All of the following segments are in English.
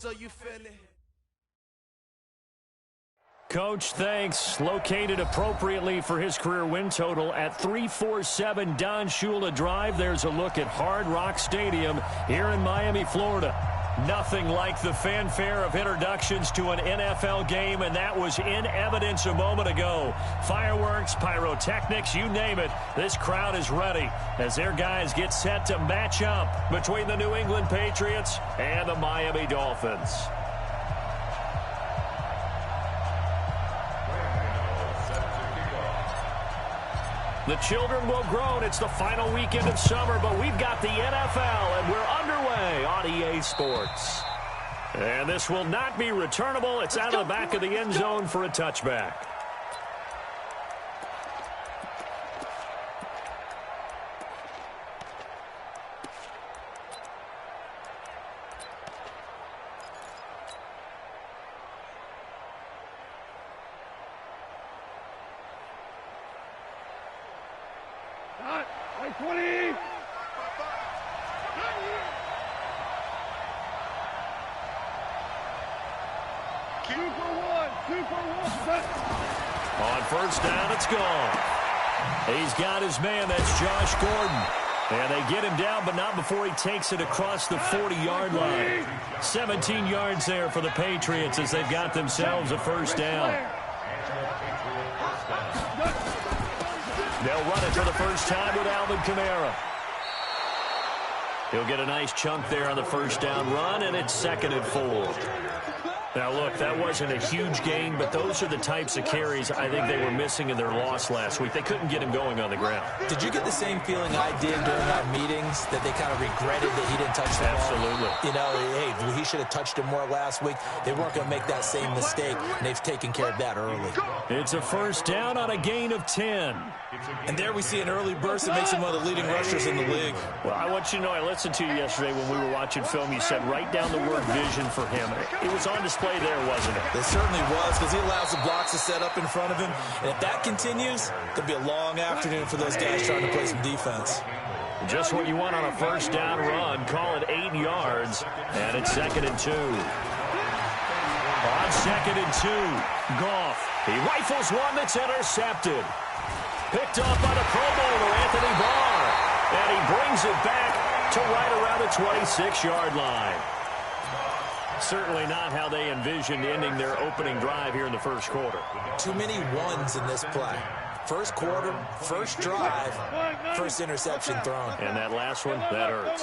So you feel it? Coach, thanks. Located appropriately for his career win total at 347 Don Shula Drive. There's a look at Hard Rock Stadium here in Miami, Florida. Nothing like the fanfare of introductions to an NFL game, and that was in evidence a moment ago. Fireworks, pyrotechnics, you name it. This crowd is ready as their guys get set to match up between the New England Patriots and the Miami Dolphins. The children will groan. It's the final weekend of summer, but we've got the NFL, and we're underway on EA Sports. And this will not be returnable. It's out of the back of the end zone for a touchback. On first down, it's gone. He's got his man. That's Josh Gordon. And they get him down, but not before he takes it across the 40-yard line. 17 yards there for the Patriots as they've got themselves a first down. They'll run it for the first time with Alvin Kamara. He'll get a nice chunk there on the first down run, and it's 2nd and 4. Now, look, that wasn't a huge gain, but those are the types of carries I think they were missing in their loss last week. They couldn't get him going on the ground. Did you get the same feeling I did during our meetings, that they kind of regretted that he didn't touch the ball? Absolutely. You know, hey, he should have touched him more last week. They weren't going to make that same mistake, and they've taken care of that early. It's a first down on a gain of 10. And there we see an early burst that makes him one of the leading rushers in the league. Well, I want you to know, I listened to you yesterday when we were watching film. You said write down the word vision for him. It was on display there, wasn't it? It certainly was, because he allows the blocks to set up in front of him. And if that continues, it'll be a long afternoon for those guys trying to play some defense. Just what you want on a first down run. Call it 8 yards, and it's 2nd and 2. On 2nd and 2, Goff. He rifles one that's intercepted. Picked off by the Pro Bowler, Anthony Barr. And he brings it back to right around the 26-yard line. Certainly not how they envisioned ending their opening drive here in the first quarter. Too many ones in this play. First quarter, first drive, first interception thrown. And that last one, that hurts.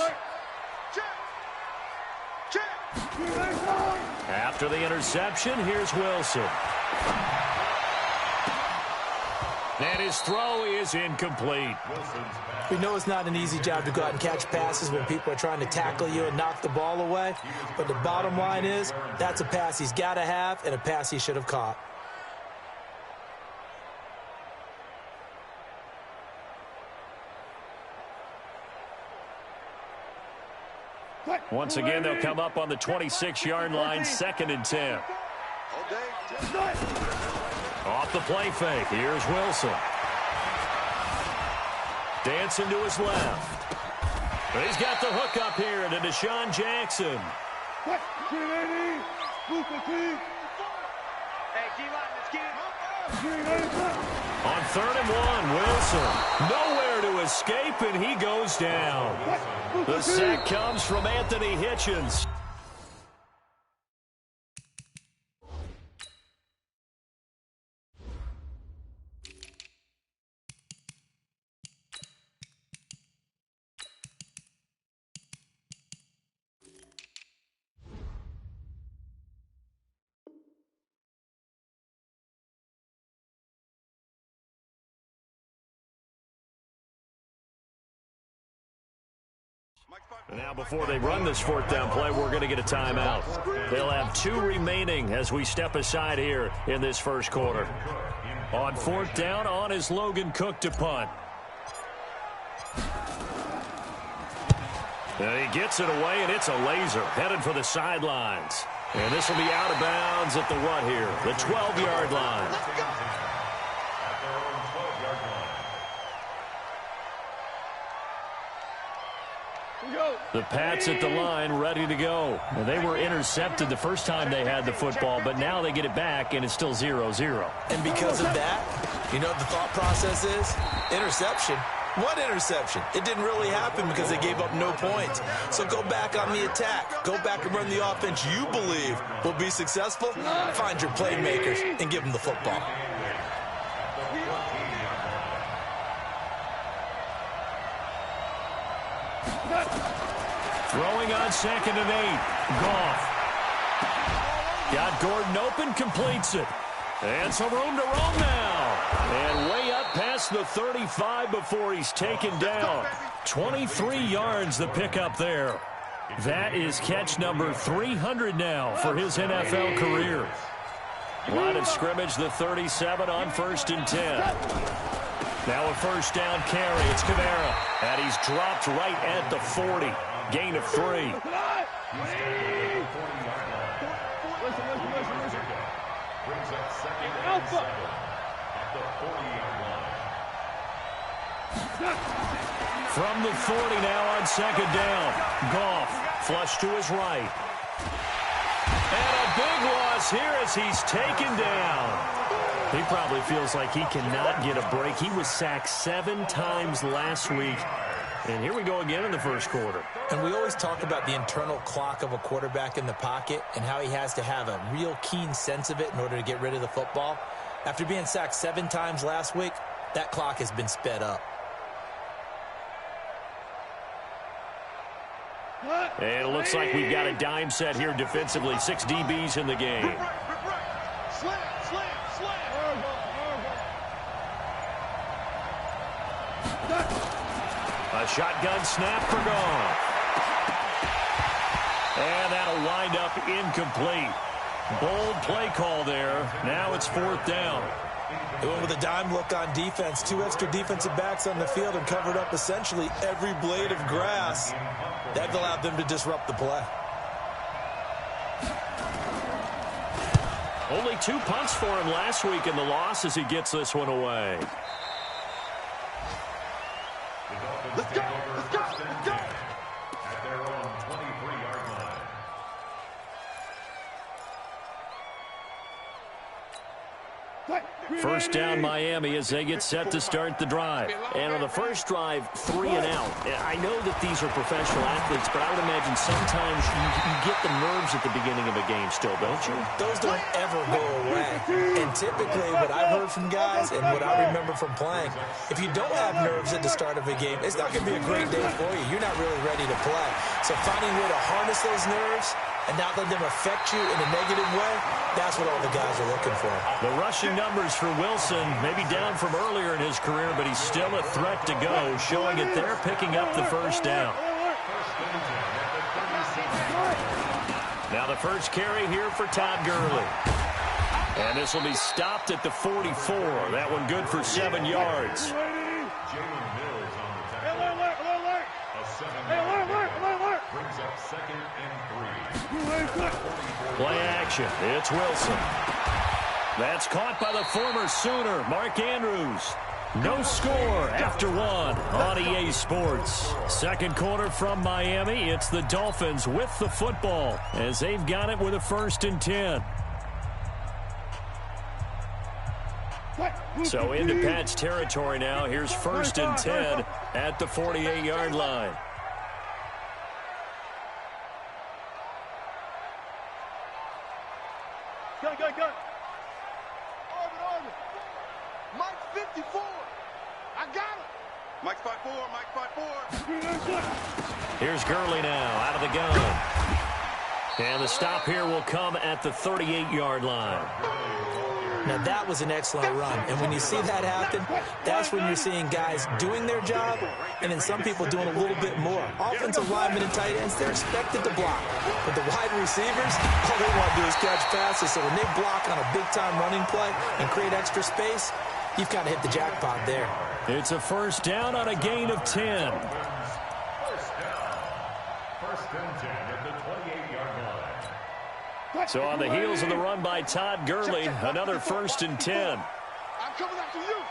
After the interception, here's Wilson. And his throw is incomplete. We know it's not an easy job to go out and catch passes when people are trying to tackle you and knock the ball away. But the bottom line is, that's a pass he's got to have and a pass he should have caught. Once again, they'll come up on the 26-yard line, 2nd and 10. Off the play fake. Here's Wilson. Dancing to his left. He's got the hook up here to Deshaun Jackson. On 3rd and 1, Wilson. Nowhere to escape, and he goes down. The sack comes from Anthony Hitchens. Now, before they run this 4th down play, we're going to get a timeout. They'll have 2 remaining as we step aside here in this first quarter. On 4th down, on is Logan Cook to punt. And he gets it away, and it's a laser headed for the sidelines. And this will be out of bounds at the what here? The 12-yard line. The Pats at the line, ready to go. They were intercepted the first time they had the football, but now they get it back, and it's still 0-0. And because of that, you know what the thought process is? Interception. What interception? It didn't really happen because they gave up no points. So go back on the attack. Go back and run the offense you believe will be successful. Find your playmakers and give them the football. Throwing on 2nd and 8. Goff. Got Gordon open, completes it. And some room to roam now. And way up past the 35 before he's taken down. 23 yards the pickup there. That is catch number 300 now for his NFL career. Line of scrimmage, the 37 on 1st and 10. Now a first down carry. It's Kamara. And he's dropped right at the 40. Gain of 3. From the 40 now on 2nd down. Goff flush to his right. And a big loss here as he's taken down. He probably feels like he cannot get a break. He was sacked 7 times last week. And here we go again in the first quarter. And we always talk about the internal clock of a quarterback in the pocket and how he has to have a real keen sense of it in order to get rid of the football. After being sacked 7 times last week, that clock has been sped up. And it looks like we've got a dime set here defensively. 6 DBs in the game. A shotgun snap for Goff. And that'll wind up incomplete. Bold play call there. Now it's 4th down. They went with a dime look on defense. 2 extra defensive backs on the field and covered up essentially every blade of grass. That allowed them to disrupt the play. Only 2 punts for him last week in the loss as he gets this one away. Let's go! Let's go! Let's go! At their own 23-yard line. First down Miami as they get set to start the drive. And on the first drive, 3 and out. I know that these are professional athletes, but I would imagine sometimes you get the nerves at the beginning of a game still, don't you? Those don't ever go away. And typically what I've heard from guys and what I remember from playing, if you don't have nerves at the start of a game, it's not going to be a great day for you. You're not really ready to play. So finding a way to harness those nerves and not let them affect you in a negative way, that's what all the guys are looking for. The rushing numbers for Wilson, maybe down from earlier in his career, but he's still a threat to go, showing it there, picking up the first down. Now the first carry here for Todd Gurley. And this will be stopped at the 44. That one good for 7 yards. Brings up 2nd and 3. Play action. It's Wilson. That's caught by the former Sooner, Mark Andrews. No score after 1 on EA Sports. Second quarter from Miami. It's the Dolphins with the football as they've got it with a 1st and 10. So into Pat's territory now. Here's 1st and 10 at the 48-yard line. Go. Orbit. Mike 54. I got it. Mike 5-4. Here's Gurley now out of the gun. And the stop here will come at the 38-yard line. Now, that was an excellent run. And when you see that happen, that's when you're seeing guys doing their job and then some people doing a little bit more. Offensive linemen and tight ends, they're expected to block. But the wide receivers, all they want to do is catch passes. So when they block on a big-time running play and create extra space, you've kind of hit the jackpot there. It's a first down on a gain of 10. First and 10 at the 28-yard line. So on the heels of the run by Todd Gurley, another 1st and 10. I'm coming after you.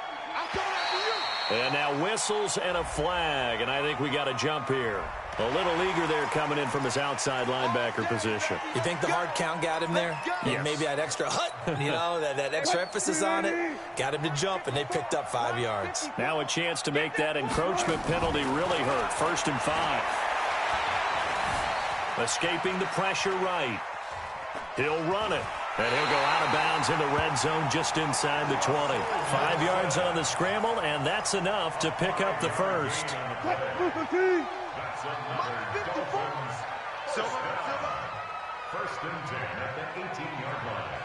And And now whistles and a flag, and I think we got a jump here. A little eager there coming in from his outside linebacker position. You think the hard count got him there? Yes. Maybe that extra that extra emphasis on it got him to jump, and they picked up 5 yards. Now a chance to make that encroachment penalty really hurt. 1st and 5. Escaping the pressure right. He'll run it. And he'll go out of bounds in the red zone just inside the 20. 5 yards on the scramble, and that's enough to pick up the first. First and 10 at the 18-yard line.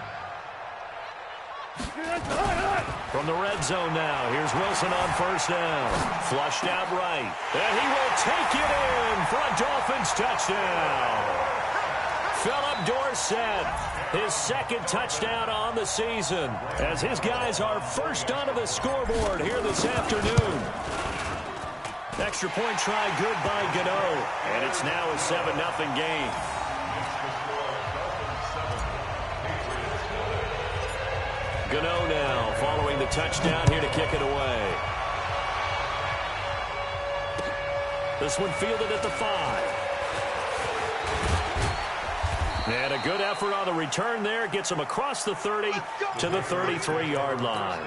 From the red zone now, here's Wilson on 1st down. Flushed out right. And he will take it in for a Dolphins touchdown. Philip Dorsett, his 2nd touchdown on the season, as his guys are first onto the scoreboard here this afternoon. Extra point try good by Gano, and it's now a 7-0 game. Gano now following the touchdown here to kick it away. This one fielded at the 5. And a good effort on the return there. Gets him across the 30 to the 33-yard line.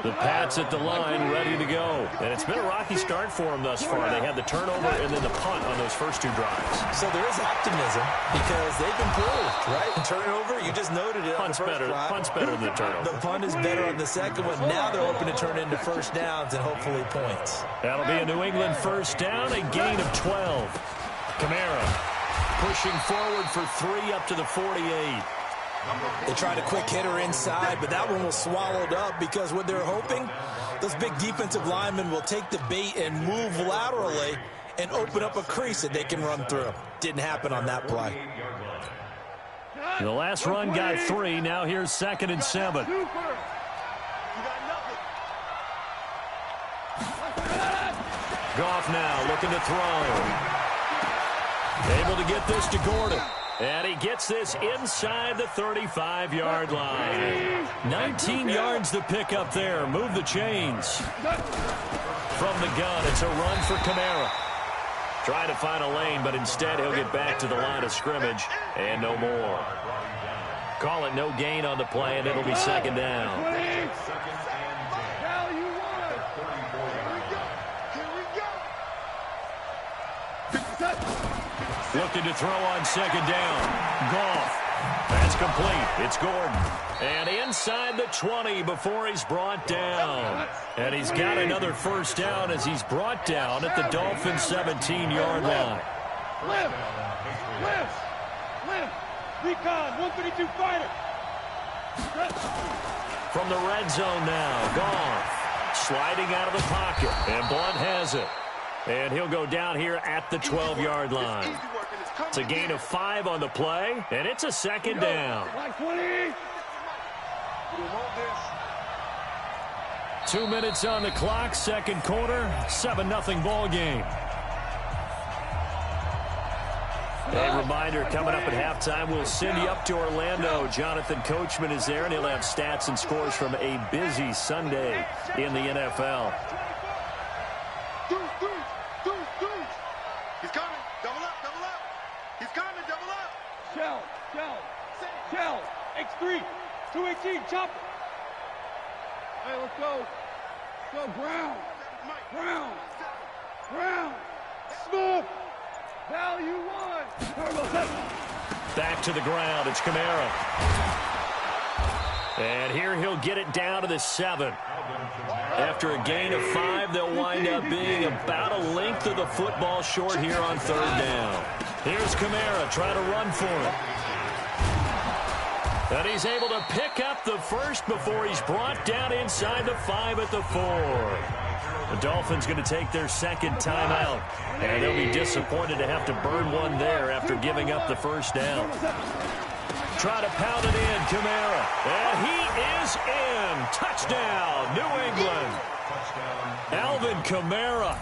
The Pats at the line ready to go. And it's been a rocky start for them thus far. They had the turnover and then the punt on those first 2 drives. So there is optimism because they've improved, right? Turnover, you just noted it. Punt's better than the turnover. The punt is better on the second one. Now they're hoping to turn into first downs and hopefully points. That'll be a New England first down, a gain of 12. Kamara pushing forward for 3 up to the 48. They tried a quick hitter inside, but that one was swallowed up because what they're hoping, those big defensive linemen will take the bait and move laterally and open up a crease that they can run through. Didn't happen on that play. The last run got 3. Now here's 2nd and 7. Goff now looking to throw. Able to get this to Gordon. And he gets this inside the 35-yard line. 19 yards to pick up there. Move the chains. From the gun, it's a run for Kamara. Trying to find a lane, but instead he'll get back to the line of scrimmage. And no more. Call it no gain on the play, and it'll be 2nd down. Looking to throw on 2nd down. Goff. That's complete. It's Gordon. And inside the 20 before he's brought down. And he's got another first down as he's brought down at the Dolphins' 17-yard line. Lift. Recon, 132 fighter. From the red zone now. Goff. Sliding out of the pocket. And Blunt has it. And he'll go down here at the 12-yard line. It's a gain of 5 on the play, and it's a 2nd down. 2 minutes on the clock, 2nd quarter, 7-0 ball game. A reminder, coming up at halftime, we'll send you up to Orlando. Jonathan Coachman is there, and he'll have stats and scores from a busy Sunday in the NFL. He's coming. Double up. He's coming. Double up. Shell. X3. 218. Chopper. Hey, let's go. Brown. Smith. Value 1. Back to the ground. It's Kamara. And here he'll get it down to the 7. After a gain of 5, they'll wind up being about a length of the football short here on 3rd down. Here's Kamara trying to run for it. And he's able to pick up the first before he's brought down inside the 5 at the 4. The Dolphins going to take their 2nd timeout, and they'll be disappointed to have to burn one there after giving up the first down. Try to pound it in, Kamara. And he is in. Touchdown, New England. Alvin Kamara,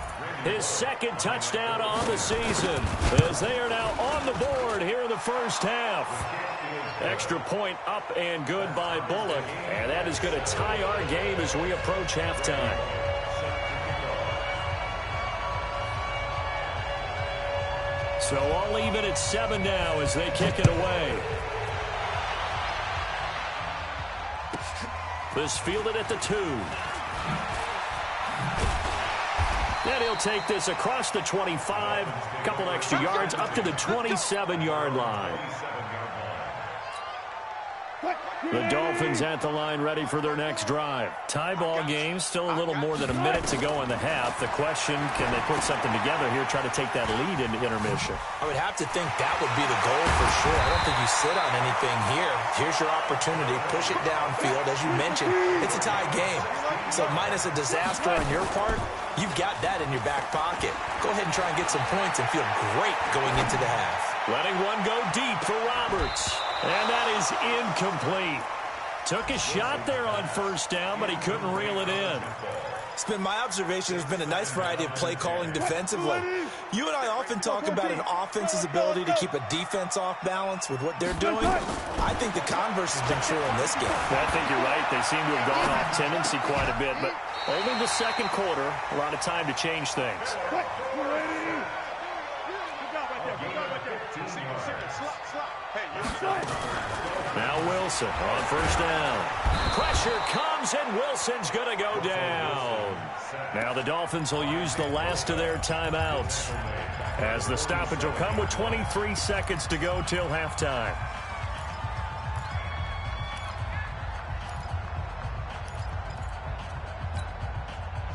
his 2nd touchdown on the season, as they are now on the board here in the first half. Extra point up and good by Bullock, and that is going to tie our game as we approach halftime. So all even at 7 now as they kick it away. This fielded at the 2. And he'll take this across the 25. A couple extra yards up to the 27-yard line. The Dolphins at the line ready for their next drive. Tie ball game, still a little more than a minute to go in the half. The question, can they put something together here, try to take that lead into intermission? I would have to think that would be the goal for sure. I don't think you sit on anything here. Here's your opportunity. Push it downfield. As you mentioned, it's a tie game. So minus a disaster on your part, you've got that in your back pocket. Go ahead and try and get some points and feel great going into the half. Letting one go deep for Roberts. And that is incomplete. Took a shot there on first down, but he couldn't reel it in. It's been my observation there's been a nice variety of play calling defensively. You and I often talk about an offense's ability to keep a defense off balance with what they're doing. I think the converse has been true in this game. I think you're right. They seem to have gone off tendency quite a bit, but only the second quarter, a lot of time to change things. Now Wilson on first down. Pressure comes, and Wilson's going to go down. Now the Dolphins will use the last of their timeouts, as the stoppage will come with 23 seconds to go till halftime.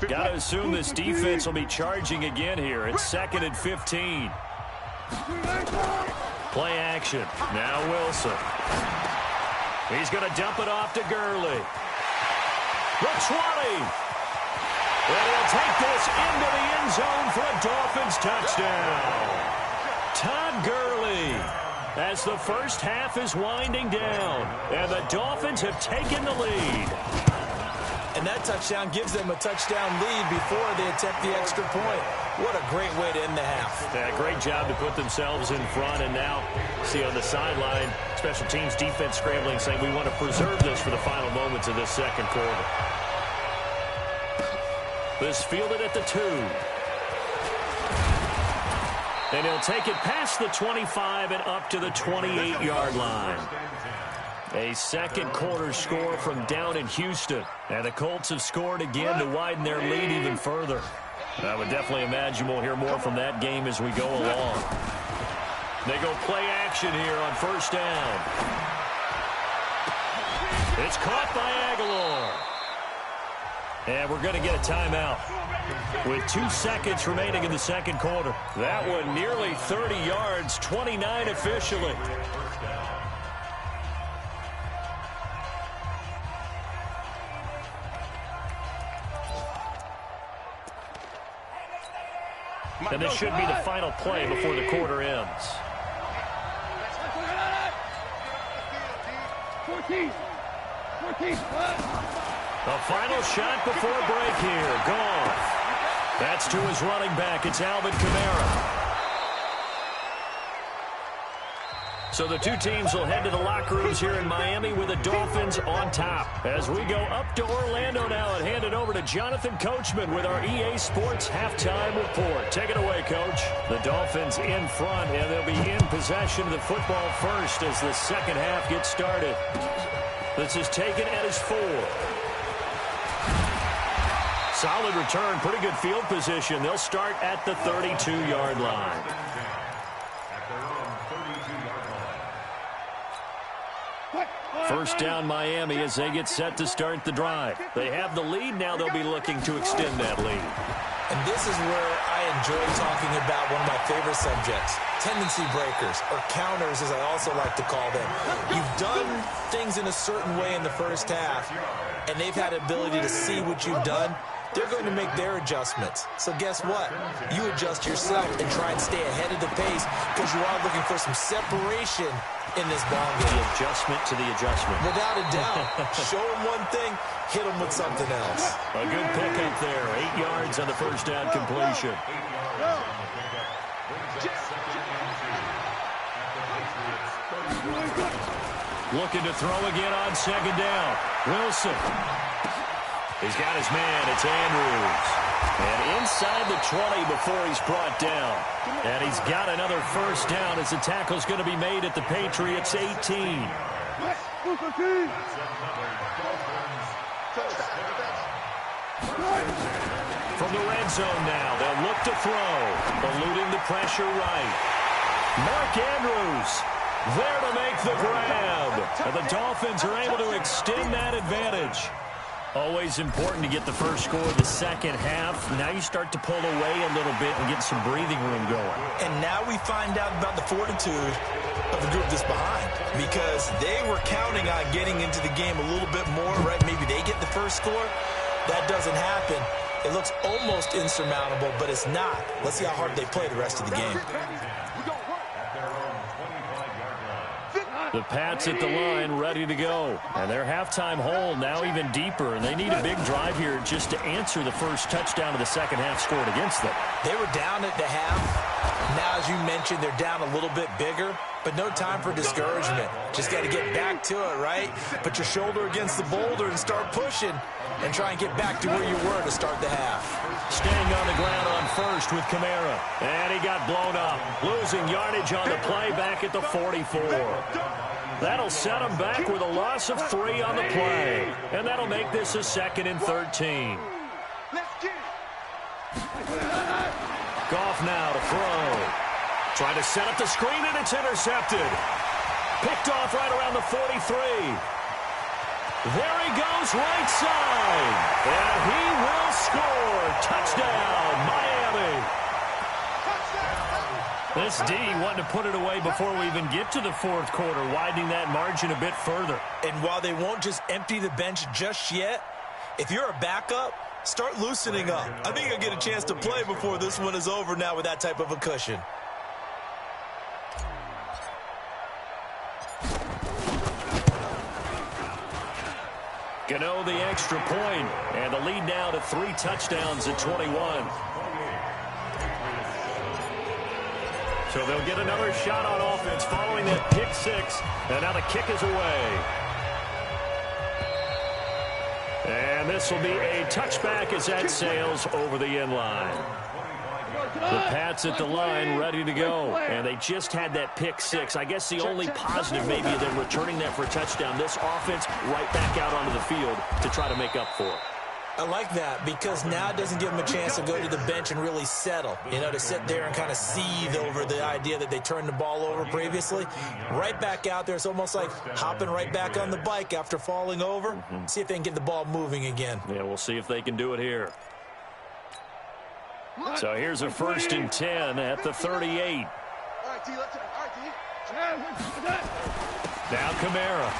Got to assume this defense will be charging again here. It's 2nd and 15. Play action. Now Wilson. He's going to dump it off to Gurley. The 20. And he'll take this into the end zone for a Dolphins touchdown. Todd Gurley, as the first half is winding down, and the Dolphins have taken the lead. And that touchdown gives them a touchdown lead before they attempt the extra point. What a great way to end the half. Yeah, great job to put themselves in front. And now, see on the sideline, special teams defense scrambling, saying we want to preserve this for the final moments of this second quarter. This fielded at the 2. And he'll take it past the 25 and up to the 28-yard line. A second quarter score from down in Houston. And the Colts have scored again to widen their lead even further. I would definitely imagine we'll hear more from that game as we go along. They go play action here on first down. It's caught by Aguilar. And we're going to get a timeout with 2 seconds remaining in the second quarter. That one nearly 30 yards, 29 officially. And this should be the final play before the quarter ends. 14. The final shot before break here. Gone. That's to his running back. It's Alvin Kamara. So the two teams will head to the locker rooms here in Miami with the Dolphins on top. As we go up to Orlando now and hand it over to Jonathan Coachman with our EA Sports Halftime Report. Take it away, Coach. The Dolphins in front, and they'll be in possession of the football first as the second half gets started. This is taken at his 4. Solid return, pretty good field position. They'll start at the 32-yard line. First down Miami as they get set to start the drive. They have the lead. Now they'll be looking to extend that lead. And this is where I enjoy talking about one of my favorite subjects, tendency breakers, or counters as I also like to call them. You've done things in a certain way in the first half, and they've had ability to see what you've done. They're going to make their adjustments. So guess what? You adjust yourself and try and stay ahead of the pace because you are looking for some separation in this ball game. The adjustment to the adjustment. Without a doubt. Show them one thing, hit them with something else. A good pickup there. 8 yards on the first down completion. Looking to throw again on second down. Wilson. He's got his man. It's Andrews. And inside the 20 before he's brought down. And he's got another first down as the tackle's going to be made at the Patriots' 18. From the red zone now, they'll look to throw. Eluding the pressure right. Mark Andrews there to make the grab. And the Dolphins are able to extend that advantage. Always important to get the first score of the second half. Now you start to pull away a little bit and get some breathing room going. And now we find out about the fortitude of the group that's behind, because they were counting on getting into the game a little bit more, right? Maybe they get the first score. That doesn't happen. It looks almost insurmountable, but it's not. Let's see how hard they play the rest of the game. The Pats at the line, ready to go. And their halftime hole now even deeper, and they need a big drive here just to answer the first touchdown of the second half scored against them. They were down at the half. Now, as you mentioned, they're down a little bit bigger, but no time for discouragement. Just got to get back to it, right? Put your shoulder against the boulder and start pushing and try and get back to where you were to start the half. Staying on the ground on first with Kamara. And he got blown up. Losing yardage on the play back at the 44. That'll set him back with a loss of 3 on the play. And that'll make this a 2nd and 13. Goff now to throw. Trying to set up the screen, and it's intercepted. Picked off right around the 43. There he goes, right side. And he will score. Touchdown, Miami. This D wanted to put it away before we even get to the fourth quarter, widening that margin a bit further. And while they won't just empty the bench just yet, if you're a backup, start loosening up. I think you'll get a chance to play before this one is over now with that type of a cushion. Gano the extra point, and the lead now to 3 touchdowns at 21. So they'll get another shot on offense following that pick 6, and now the kick is away. And this will be a touchback as that sails over the end line. The Pats at the line ready to go. And they just had that pick 6. I guess the only positive maybe them returning that for a touchdown. This offense right back out onto the field to try to make up for it. I like that, because now it doesn't give them a chance to go to the bench and really settle, you know, to sit there and kind of seethe over the idea that they turned the ball over previously. Right back out there, it's almost like hopping right back on the bike after falling over. See if they can get the ball moving again. Yeah, we'll see if they can do it here. So here's a 1st and 10 at the 38. Now Kamara.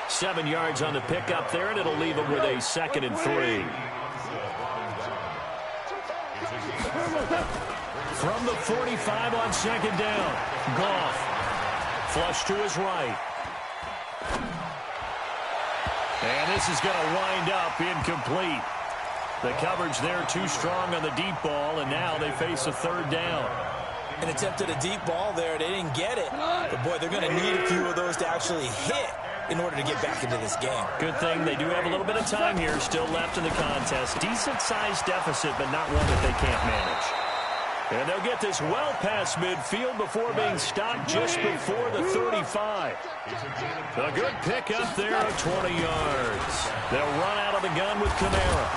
7 yards on the pickup there, and it'll leave him with a 2nd and 3. From the 45 on 2nd down, Goff. Flush to his right. And this is going to wind up incomplete. The coverage there too strong on the deep ball, and now they face a 3rd down. An attempt at a deep ball there. They didn't get it. But, boy, they're going to need a few of those to actually hit in order to get back into this game. Good thing they do have a little bit of time here still left in the contest. Decent-sized deficit, but not one that they can't manage. And they'll get this well past midfield before being stopped just before the 35. A good pick up there of 20 yards. They'll run out of the gun with Kamara.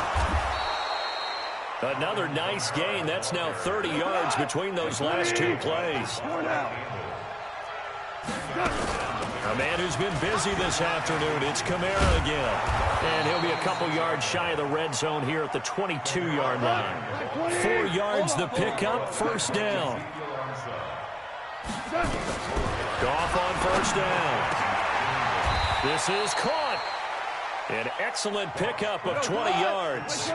Another nice gain. That's now 30 yards between those last 2 plays. A man who's been busy this afternoon, it's Kamara again. And he'll be a couple yards shy of the red zone here at the 22-yard line. 4 yards the pickup, 1st down. Goff on 1st down. This is caught. An excellent pickup of 20 yards.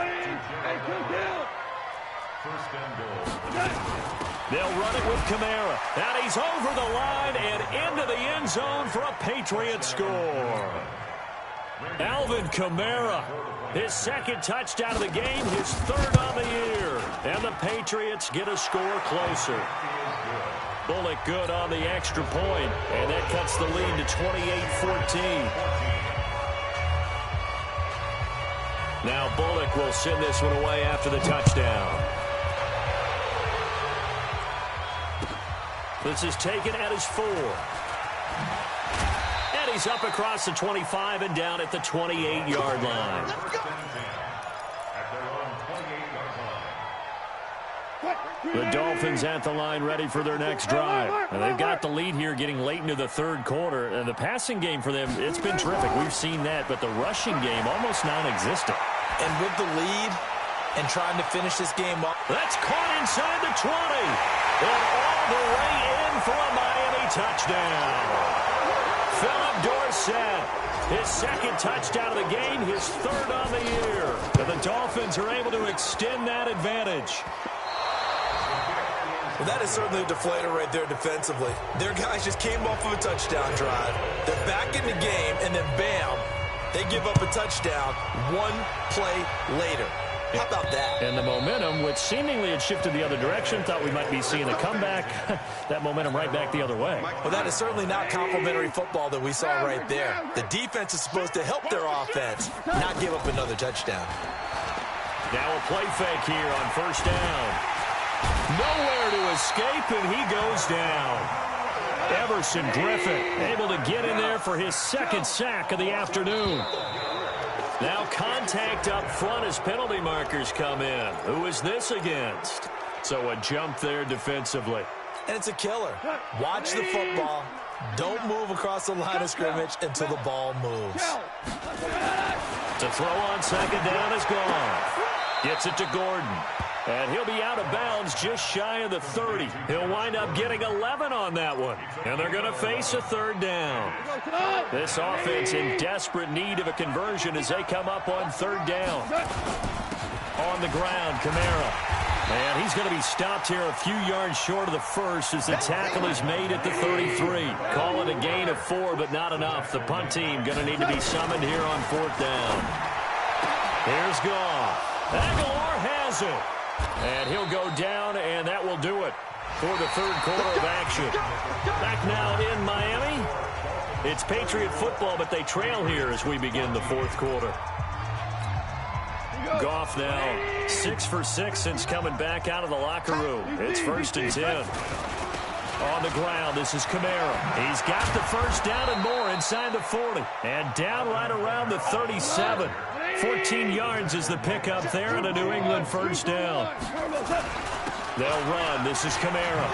They'll run it with Kamara. And he's over the line and into the end zone for a Patriot score. Alvin Kamara, his 2nd touchdown of the game, his 3rd on the year. And the Patriots get a score closer. Bullock good on the extra point, and that cuts the lead to 28-14. Now Bullock will send this one away after the touchdown. This is taken at his 4. And he's up across the 25 and down at the 28-yard line. The Dolphins at the line ready for their next drive. And they've got the lead here getting late into the third quarter. And the passing game for them, it's been terrific. We've seen that. But the rushing game, almost non-existent. And with the lead and trying to finish this game up. That's caught inside the 20. And all the way in for a Miami touchdown. Philip Dorsett, his second touchdown of the game, his third on the year. And the Dolphins are able to extend that advantage. Well, that is certainly a deflator right there defensively. Their guys just came off of a touchdown drive. They're back in the game, and then bam, they give up a touchdown one play later. How about that? And the momentum, which seemingly had shifted the other direction, thought we might be seeing a comeback. That momentum right back the other way. Well, that is certainly not complimentary football that we saw right there. The defense is supposed to help their offense, not give up another touchdown. Now a play fake here on first down. Nowhere to escape, and he goes down. Everson Griffin able to get in there for his second sack of the afternoon. Now contact up front as penalty markers come in. Who is this against? So a jump there defensively. And it's a killer. Watch the football. Don't move across the line of scrimmage until the ball moves. To throw on second down is gone. Gets it to Gordon. And he'll be out of bounds just shy of the 30. He'll wind up getting 11 on that one. And they're going to face a third down. This offense in desperate need of a conversion as they come up on third down. On the ground, Kamara. And he's going to be stopped here a few yards short of the first as the tackle is made at the 33. Call it a gain of 4, but not enough. The punt team going to need to be summoned here on fourth down. Here's Goff. Aguilar has it. And he'll go down, and that will do it for the third quarter of action. Back now in Miami. It's Patriot football, but they trail here as we begin the fourth quarter. Goff now 6 for 6 since coming back out of the locker room. It's 1st and 10. On the ground, this is Kamara. He's got the first down and more inside the 40. And down right around the 37. 14 yards is the pickup there and a New England first down. They'll run. This is Kamara.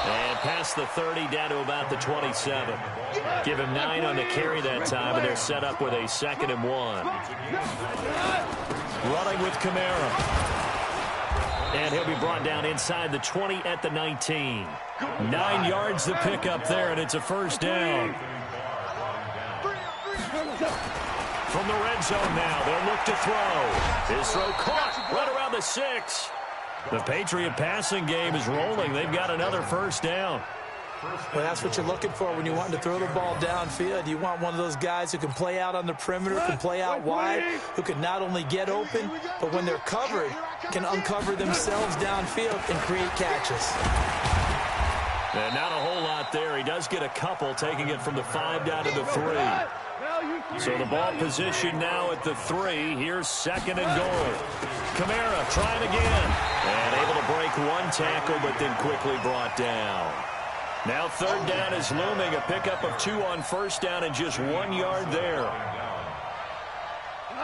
And past the 30 down to about the 27. Give him 9 on the carry that time, and they're set up with a 2nd and 1. Running with Kamara. And he'll be brought down inside the 20 at the 19. 9 yards the pickup there, and it's a first down. From the red zone now, they'll look to throw. His throw caught right around the 6. The Patriot passing game is rolling. They've got another first down. Well, that's what you're looking for when you want to throw the ball downfield. You want one of those guys who can play out on the perimeter, can play out wide, who can not only get open, but when they're covered, can uncover themselves downfield and create catches. And not a whole lot there. He does get a couple, taking it from the 5 down to the 3. So the ball position now at the 3. Here's 2nd and goal. Kamara trying again. And able to break one tackle, but then quickly brought down. Now 3rd down is looming. A pickup of 2 on first down and just 1 yard there.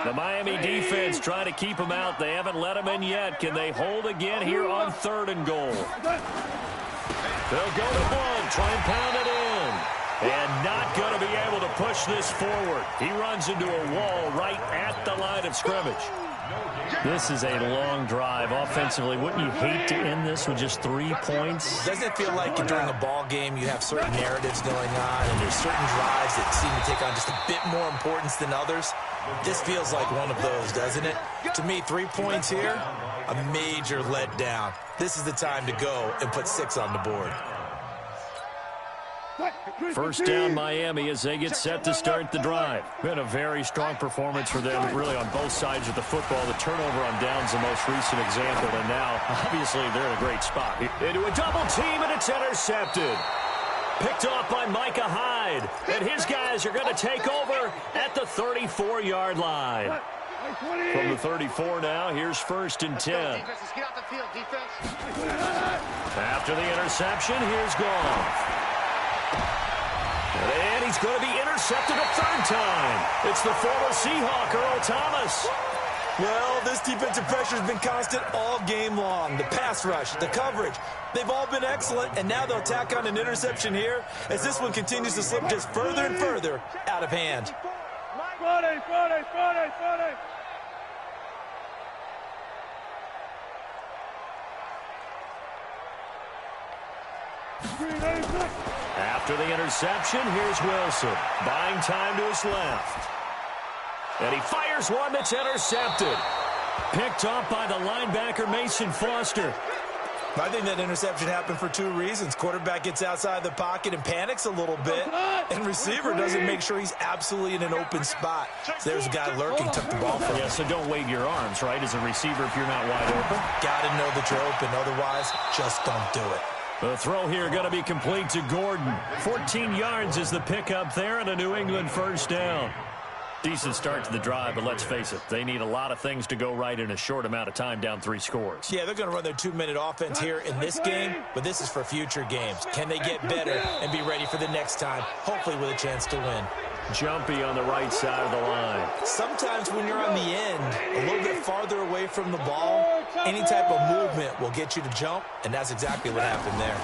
The Miami defense trying to keep him out. They haven't let him in yet. Can they hold again here on 3rd and goal? They'll go to 1. Try and pound it in. And not going to be able to push this forward. He runs into a wall right at the line of scrimmage. This is a long drive offensively. Wouldn't you hate to end this with just 3 points? Doesn't it feel like during a ball game you have certain narratives going on and there's certain drives that seem to take on just a bit more importance than others? This feels like one of those, doesn't it? To me, 3 points here, a major letdown. This is the time to go and put 6 on the board. First down Miami as they get set to start the drive. Been a very strong performance for them really on both sides of the football. The turnover on downs the most recent example, and now obviously they're in a great spot. Into a double team, and it's intercepted. Picked off by Micah Hyde. And his guys are going to take over at the 34-yard line. From the 34 now, here's 1st and 10. Let's get out the field, defense. After the interception, here's Goff. And he's going to be intercepted a 3rd time. It's the former Seahawk, Earl Thomas. Well, this defensive pressure has been constant all game long. The pass rush, the coverage, they've all been excellent, and now they'll tack on an interception here as this one continues to slip just further and further out of hand. Friday. After the interception, here's Wilson. Buying time to his left. And he fires one that's intercepted. Picked off by the linebacker, Mason Foster. I think that interception happened for 2 reasons. Quarterback gets outside the pocket and panics a little bit, and receiver doesn't make sure he's absolutely in an open spot. So there's a guy lurking, took the ball from him. Yeah, so don't wave your arms, right, as a receiver if you're not wide open. Got to know that you're open. Otherwise, just don't do it. The throw here going to be complete to Gordon. 14 yards is the pickup there and a New England 1st down. Decent start to the drive, but let's face it, they need a lot of things to go right in a short amount of time, down 3 scores. Yeah, they're going to run their 2-minute offense here in this game, but this is for future games. Can they get better and be ready for the next time, hopefully with a chance to win? Jumpy on the right side of the line. Sometimes when you're on the end, a little bit farther away from the ball, any type of movement will get you to jump, and that's exactly what happened there.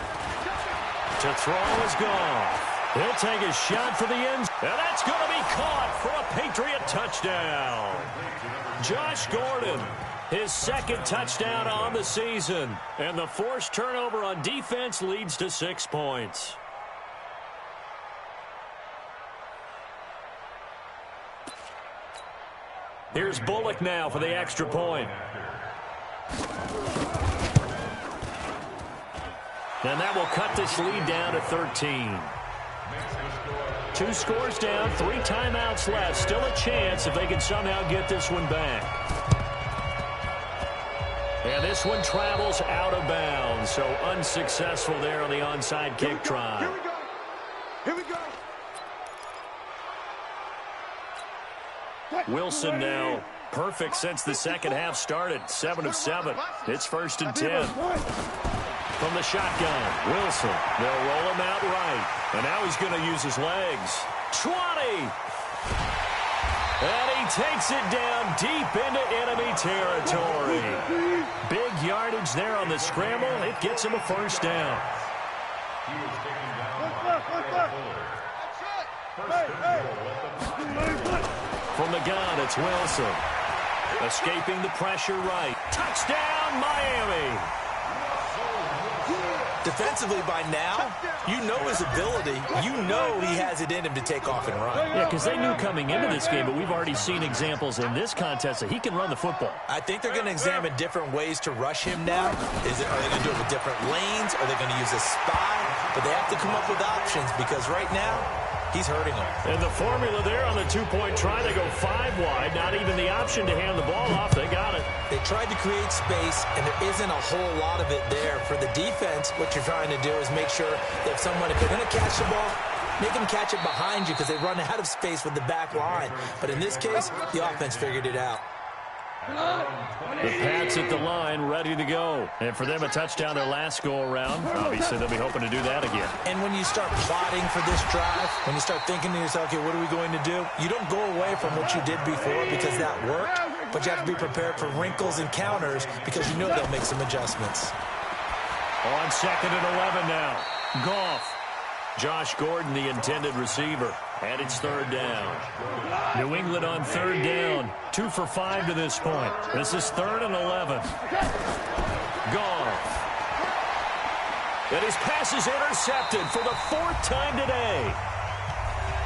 To throw is gone. He'll take a shot for the end, and that's going to be caught for a Patriot touchdown. Josh Gordon, his 2nd touchdown on the season, and the forced turnover on defense leads to 6 points. Here's Bullock now for the extra point. And that will cut this lead down to 13. 2 scores down, 3 timeouts left. Still a chance if they can somehow get this one back. And this one travels out of bounds, so unsuccessful there on the onside kick try. Here we go. Wilson now perfect since the 2nd half started. 7 of 7. It's 1st and 10. From the shotgun, Wilson. They'll roll him out right. And now he's going to use his legs. 20! And he takes it down deep into enemy territory. Big yardage there on the scramble. It gets him a 1st down. From the gun, it's Wilson. Escaping the pressure right. Touchdown, Miami! Defensively by now, you know his ability. You know he has it in him to take off and run. Yeah, because they knew coming into this game, but we've already seen examples in this contest that he can run the football. I think they're going to examine different ways to rush him now. Are they going to do it with different lanes? Are they going to use a spy? But they have to come up with options because right now, he's hurting them. And the formula there on the 2-point try, they go 5 wide. Not even the option to hand the ball off. They got it. They tried to create space, and there isn't a whole lot of it there. For the defense, what you're trying to do is make sure that if they're going to catch the ball, make them catch it behind you because they run out of space with the back line. But in this case, the offense figured it out. The Pats at the line, ready to go. And for them, a touchdown their last go-around. Obviously, they'll be hoping to do that again. And when you start plotting for this drive, when you start thinking to yourself, okay, what are we going to do? You don't go away from what you did before because that worked, but you have to be prepared for wrinkles and counters because you know they'll make some adjustments. On 2nd and 11 now. Goff. Josh Gordon, the intended receiver. And it's 3rd down. New England on 3rd down. 2 for 5 to this point. This is 3rd and 11. Goff. And his pass is intercepted for the 4th time today.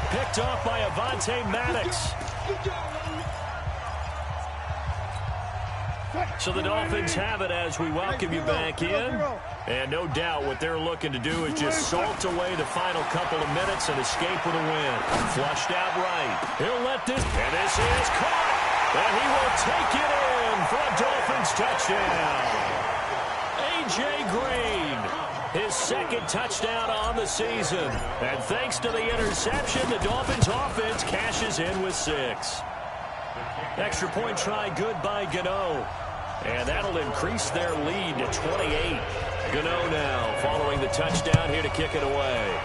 Picked off by Avonte Maddox. So the Dolphins have it as we welcome you back in. And no doubt what they're looking to do is just salt away the final couple of minutes and escape with a win. Flushed out right. He'll let this, and this is caught. And he will take it in for a Dolphins touchdown. A.J. Green. his second touchdown on the season. And thanks to the interception, the Dolphins offense cashes in with 6. Extra point try good by Gano. And that'll increase their lead to 28. Gano now following the touchdown here to kick it away.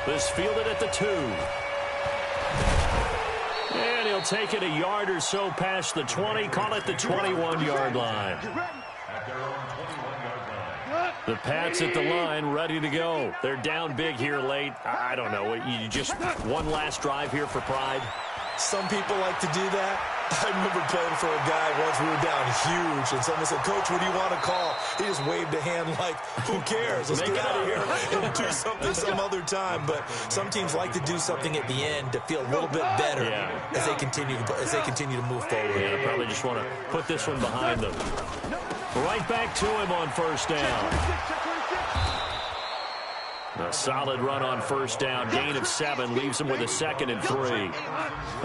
This fielded at the 2. And he'll take it a yard or so past the 20, call it the 21-yard line. The Pats at the line, ready to go. They're down big here late. I don't know. You just one last drive here for pride? Some people like to do that. I remember playing for a guy once. We were down huge, and someone said, "Coach, what do you want to call?" He just waved a hand like, "Who cares? Let's get out of here and do something some other time." But some teams like to do something at the end to feel a little bit better as they continue to move forward. Yeah, probably just want to put this one behind them. Right back to him on first down. A solid run on first down. Gain of 7 leaves him with a 2nd and 3.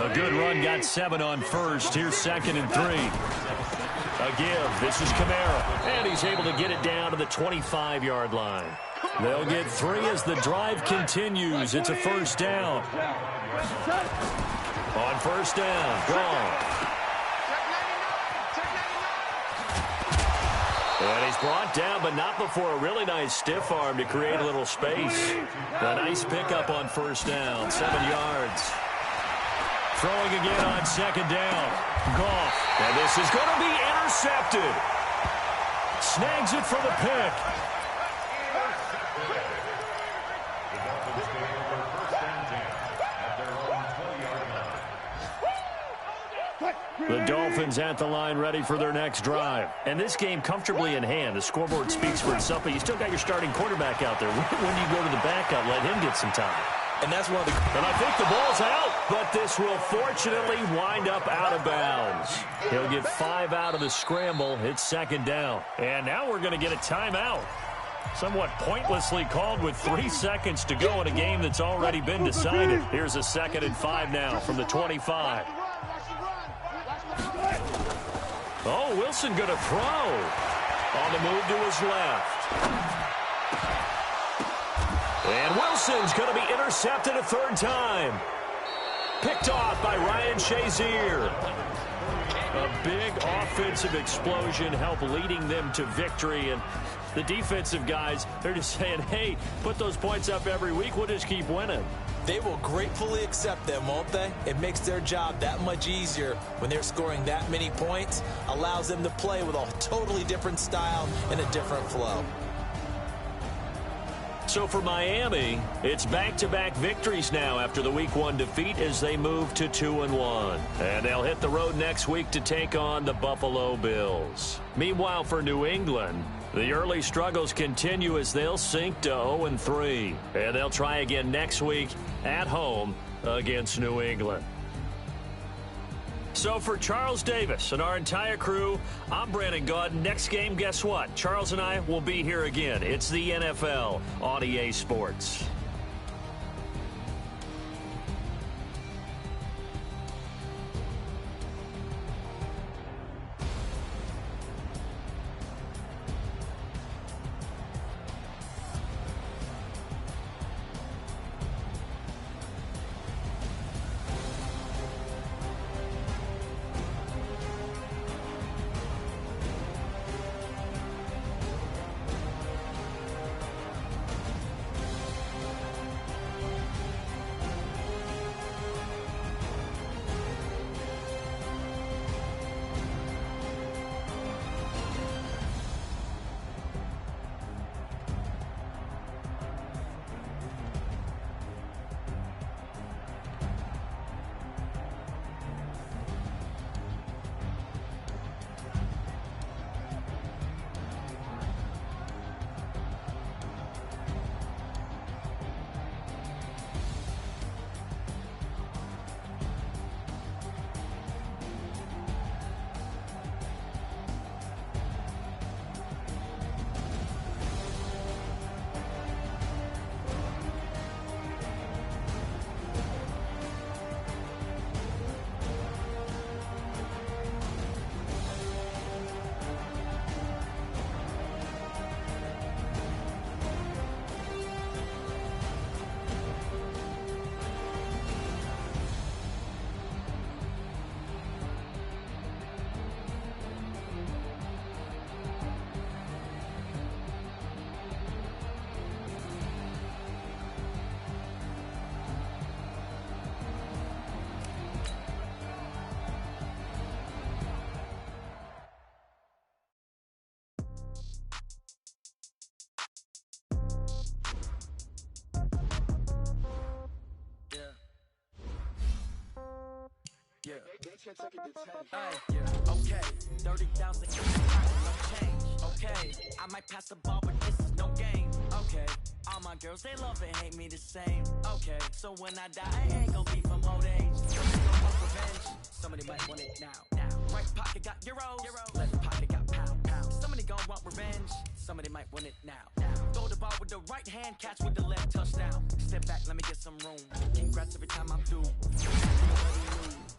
A good run got 7 on first. Here's 2nd and 3. A give. This is Kamara. And he's able to get it down to the 25-yard line. They'll get 3 as the drive continues. It's a first down. On first down. Gone. And he's brought down, but not before a really nice stiff arm to create a little space. A nice pickup on first down, 7 yards. Throwing again on 2nd down. Goff. And this is going to be intercepted. Snags it for the pick. The Dolphins at the line ready for their next drive. And this game comfortably in hand. The scoreboard speaks for itself, but you still got your starting quarterback out there. When do you go to the backup? Let him get some time. And that's one of the... And I think the ball's out, but this will fortunately wind up out of bounds. He'll get 5 out of the scramble. It's 2nd down. And now we're going to get a timeout. Somewhat pointlessly called with 3 seconds to go in a game that's already been decided. Here's a 2nd and 5 now from the 25. Oh, Wilson going to throw. On the move to his left. And Wilson's going to be intercepted a 3rd time. Picked off by Ryan Shazier. A big offensive explosion helped leading them to victory. And the defensive guys, they're just saying, hey, put those points up every week. We'll just keep winning. They will gratefully accept them, won't they? It makes their job that much easier when they're scoring that many points. Allows them to play with a totally different style and a different flow. So for Miami, it's back-to-back victories now after the Week 1 defeat as they move to 2-1. And they'll hit the road next week to take on the Buffalo Bills. Meanwhile, for New England, the early struggles continue as they'll sink to 0-3. And they'll try again next week at home against New England. So for Charles Davis and our entire crew, I'm Brandon Gaudin. Next game, guess what? Charles and I will be here again. It's the NFL on EA Sports. yeah. Okay, 30,000 in the pocket, no change. Okay, I might pass the ball, but this is no game. Okay, all my girls, they love and hate me the same. Okay, so when I die, I ain't gon' be from old age. Somebody gon' want revenge, somebody might want it now. Right pocket got euros, left pocket got pounds. Somebody gon' want revenge, somebody might want it now. Throw the ball with the right hand, catch with the left, touchdown. Step back, let me get some room. Congrats every time I'm through.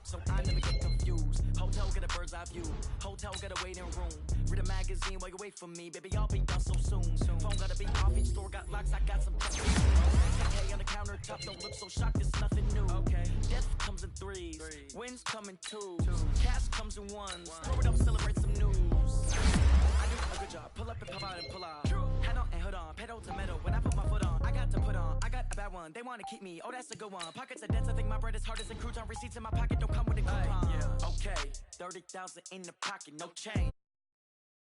So I never get confused. Hotel get a bird's eye view. Hotel get a waiting room. Read a magazine while you wait for me. Baby, I'll be done so soon. Phone gotta be off, each store got locks. I got some testing. Hey, on the countertop, don't look so shocked, it's nothing new. Okay, death comes in threes. Wins come in twos. Cash comes in ones. Throw it up, celebrate some news. I do a good job. Pull up and pop out and pull out. Head on and hood on. Pedal to metal. When I put my foot on, I got to put on. I got a bad one. They want to keep me. Oh, that's a good one. Pockets are dense. I think my bread is hard as a crouton. Receipts in my pocket don't come with a coupon. Okay, 30,000 in the pocket, no change.